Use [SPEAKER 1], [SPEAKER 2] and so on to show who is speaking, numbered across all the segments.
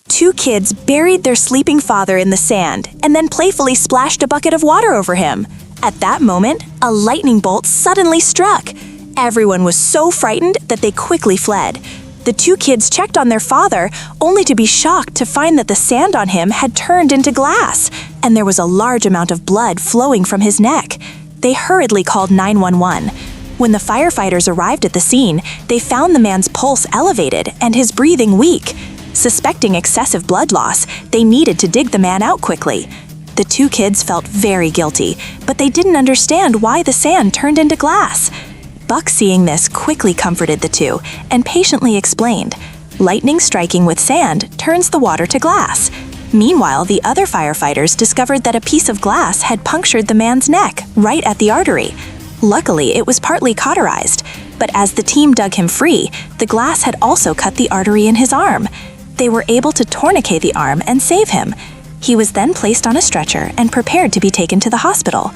[SPEAKER 1] Two kids buried their sleeping father in the sand and then playfully splashed a bucket of water over him. At that moment, a lightning bolt suddenly struck. Everyone was so frightened that they quickly fled. The two kids checked on their father, only to be shocked to find that the sand on him had turned into glass, and there was a large amount of blood flowing from his neck. They hurriedly called 911. When the firefighters arrived at the scene, they found the man's pulse elevated and his breathing weak. Suspecting excessive blood loss, they needed to dig the man out quickly. The two kids felt very guilty, but they didn't understand why the sand turned into glass. Buck, seeing this, quickly comforted the two and patiently explained, "Lightning striking with sand turns the water to glass." Meanwhile, the other firefighters discovered that a piece of glass had punctured the man's neck, right at the artery. Luckily, it was partly cauterized, but as the team dug him free, the glass had also cut the artery in his arm. They were able to tourniquet the arm and save him. He was then placed on a stretcher and prepared to be taken to the hospital.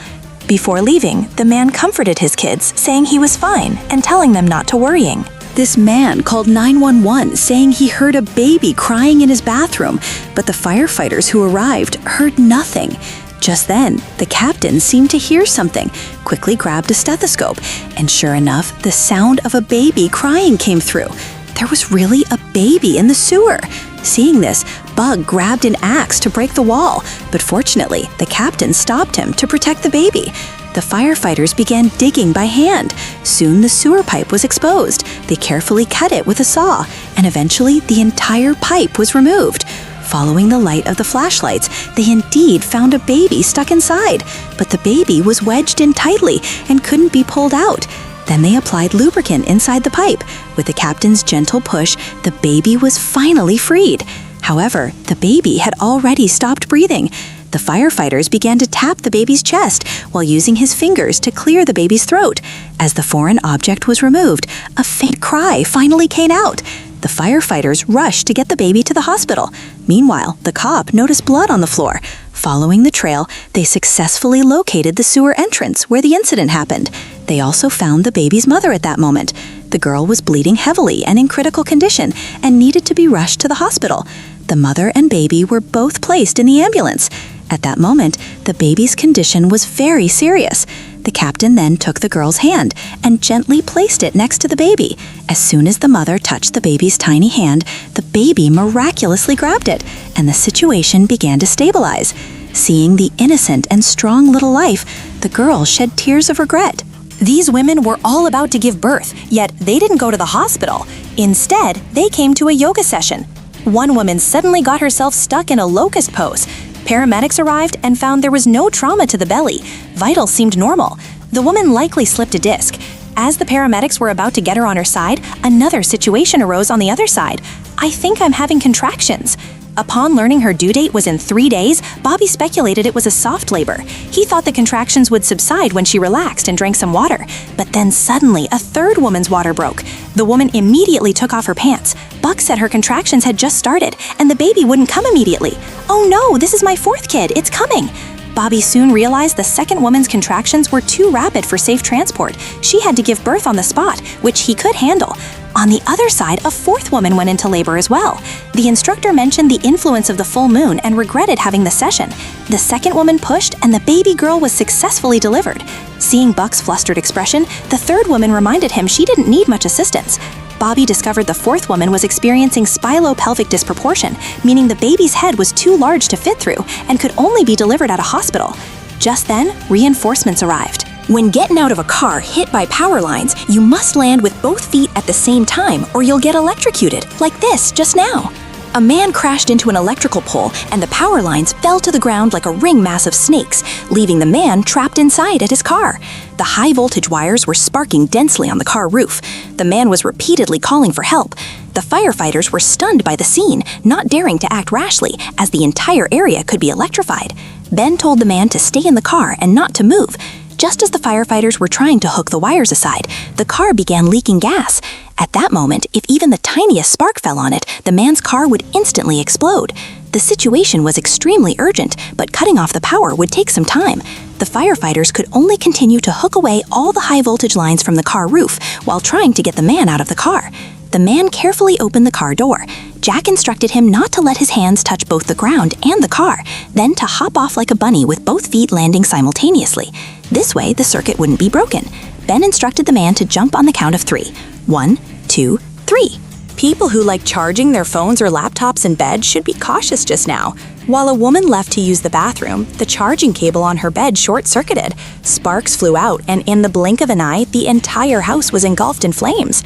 [SPEAKER 1] Before leaving, the man comforted his kids, saying he was fine and telling them not to worry.
[SPEAKER 2] This man called 911 saying he heard a baby crying in his bathroom, but the firefighters who arrived heard nothing. Just then, the captain seemed to hear something, quickly grabbed a stethoscope, and sure enough, the sound of a baby crying came through. There was really a baby in the sewer. Seeing this, Bug grabbed an axe to break the wall, but fortunately, the captain stopped him to protect the baby. The firefighters began digging by hand. Soon the sewer pipe was exposed. They carefully cut it with a saw, and eventually the entire pipe was removed. Following the light of the flashlights, they indeed found a baby stuck inside, but the baby was wedged in tightly and couldn't be pulled out. Then they applied lubricant inside the pipe. With the captain's gentle push, the baby was finally freed. However, the baby had already stopped breathing. The firefighters began to tap the baby's chest while using his fingers to clear the baby's throat. As the foreign object was removed, a faint cry finally came out. The firefighters rushed to get the baby to the hospital. Meanwhile, the cop noticed blood on the floor. Following the trail, they successfully located the sewer entrance where the incident happened. They also found the baby's mother at that moment. The girl was bleeding heavily and in critical condition and needed to be rushed to the hospital. The mother and baby were both placed in the ambulance. At that moment, the baby's condition was very serious. The captain then took the girl's hand and gently placed it next to the baby. As soon as the mother touched the baby's tiny hand, the baby miraculously grabbed it, and the situation began to stabilize. Seeing the innocent and strong little life, the girl shed tears of regret.
[SPEAKER 1] These women were all about to give birth, yet they didn't go to the hospital. Instead, they came to a yoga session. One woman suddenly got herself stuck in a locust pose. Paramedics arrived and found there was no trauma to the belly. Vitals seemed normal. The woman likely slipped a disc. As the paramedics were about to get her on her side, another situation arose on the other side. "I think I'm having contractions." Upon learning her due date was in 3 days, Bobby speculated it was a soft labor. He thought the contractions would subside when she relaxed and drank some water. But then suddenly, a third woman's water broke. The woman immediately took off her pants. Buck said her contractions had just started, and the baby wouldn't come immediately. "Oh no, this is my fourth kid, it's coming." Bobby soon realized the second woman's contractions were too rapid for safe transport. She had to give birth on the spot, which he could handle. On the other side, a fourth woman went into labor as well. The instructor mentioned the influence of the full moon and regretted having the session. The second woman pushed, and the baby girl was successfully delivered. Seeing Buck's flustered expression, the third woman reminded him she didn't need much assistance. Bobby discovered the fourth woman was experiencing spilopelvic disproportion, meaning the baby's head was too large to fit through and could only be delivered at a hospital. Just then, reinforcements arrived. When getting out of a car hit by power lines, you must land with both feet at the same time or you'll get electrocuted, like this just now. A man crashed into an electrical pole and the power lines fell to the ground like a ring mass of snakes, leaving the man trapped inside at his car. The high voltage wires were sparking densely on the car roof. The man was repeatedly calling for help. The firefighters were stunned by the scene, not daring to act rashly, as the entire area could be electrified. Ben told the man to stay in the car and not to move. Just as the firefighters were trying to hook the wires aside, the car began leaking gas. At that moment, if even the tiniest spark fell on it, the man's car would instantly explode. The situation was extremely urgent, but cutting off the power would take some time. The firefighters could only continue to hook away all the high voltage lines from the car roof while trying to get the man out of the car. The man carefully opened the car door. Jack instructed him not to let his hands touch both the ground and the car, then to hop off like a bunny with both feet landing simultaneously. This way, the circuit wouldn't be broken. Ben instructed the man to jump on the count of 3. 1, 2, 3. People who like charging their phones or laptops in bed should be cautious just now. While a woman left to use the bathroom, the charging cable on her bed short-circuited. Sparks flew out, and in the blink of an eye, the entire house was engulfed in flames.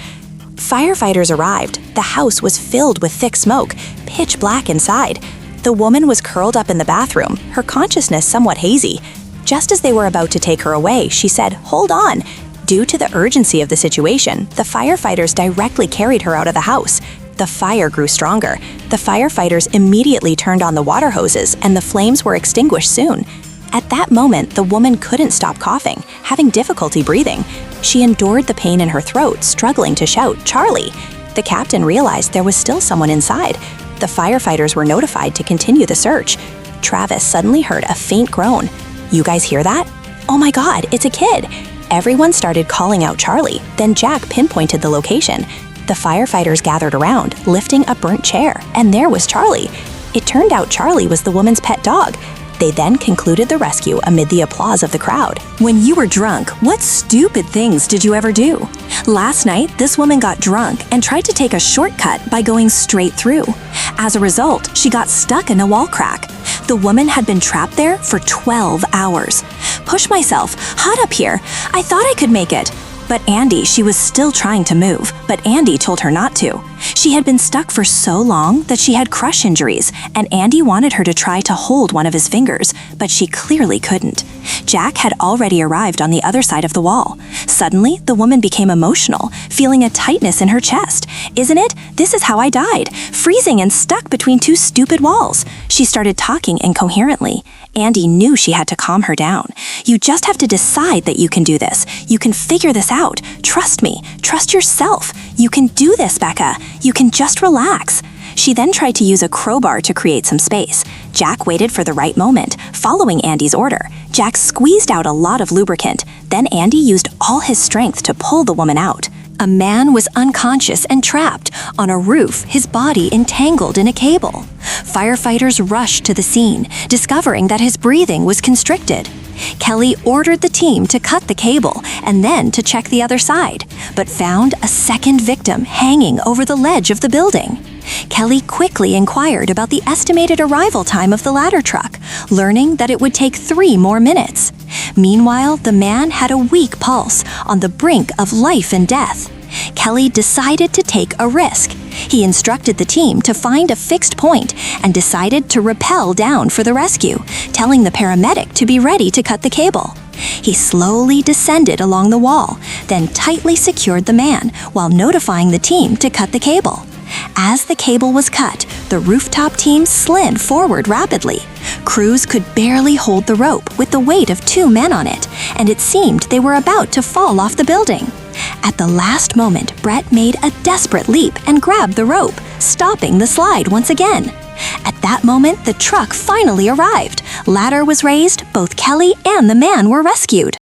[SPEAKER 1] Firefighters arrived. The house was filled with thick smoke, pitch black inside. The woman was curled up in the bathroom, her consciousness somewhat hazy. Just as they were about to take her away, she said, "Hold on." Due to the urgency of the situation, the firefighters directly carried her out of the house. The fire grew stronger. The firefighters immediately turned on the water hoses, and the flames were extinguished soon. At that moment, the woman couldn't stop coughing, having difficulty breathing. She endured the pain in her throat, struggling to shout, "Charlie!" The captain realized there was still someone inside. The firefighters were notified to continue the search. Travis suddenly heard a faint groan. "You guys hear that? Oh my God, it's a kid!" Everyone started calling out Charlie. Then Jack pinpointed the location. The firefighters gathered around, lifting a burnt chair, and there was Charlie. It turned out Charlie was the woman's pet dog. They then concluded the rescue amid the applause of the crowd. When you were drunk, what stupid things did you ever do? Last night, this woman got drunk and tried to take a shortcut by going straight through. As a result, she got stuck in a wall crack. The woman had been trapped there for 12 hours. "Push myself, hot up here. I thought I could make it." But Andy, she was still trying to move, but Andy told her not to. She had been stuck for so long that she had crush injuries, and Andy wanted her to try to hold one of his fingers, but she clearly couldn't. Jack had already arrived on the other side of the wall. Suddenly, the woman became emotional, feeling a tightness in her chest. "Isn't it? This is how I died, freezing and stuck between two stupid walls." She started talking incoherently. Andy knew she had to calm her down. "You just have to decide that you can do this. You can figure this out. Trust me. Trust yourself. You can do this, Becca. You can just relax." She then tried to use a crowbar to create some space. Jack waited for the right moment, following Andy's order. Jack squeezed out a lot of lubricant. Then Andy used all his strength to pull the woman out. A man was unconscious and trapped on a roof, his body entangled in a cable. Firefighters rushed to the scene, discovering that his breathing was constricted. Kelly ordered the team to cut the cable and then to check the other side, but found a second victim hanging over the ledge of the building. Kelly quickly inquired about the estimated arrival time of the ladder truck, learning that it would take 3 more minutes. Meanwhile, the man had a weak pulse, on the brink of life and death. Kelly decided to take a risk. He instructed the team to find a fixed point and decided to rappel down for the rescue, telling the paramedic to be ready to cut the cable. He slowly descended along the wall, then tightly secured the man while notifying the team to cut the cable. As the cable was cut, the rooftop team slid forward rapidly. Crews could barely hold the rope with the weight of 2 men on it, and it seemed they were about to fall off the building. At the last moment, Brett made a desperate leap and grabbed the rope, stopping the slide once again. At that moment, the truck finally arrived. Ladder was raised, both Kelly and the man were rescued.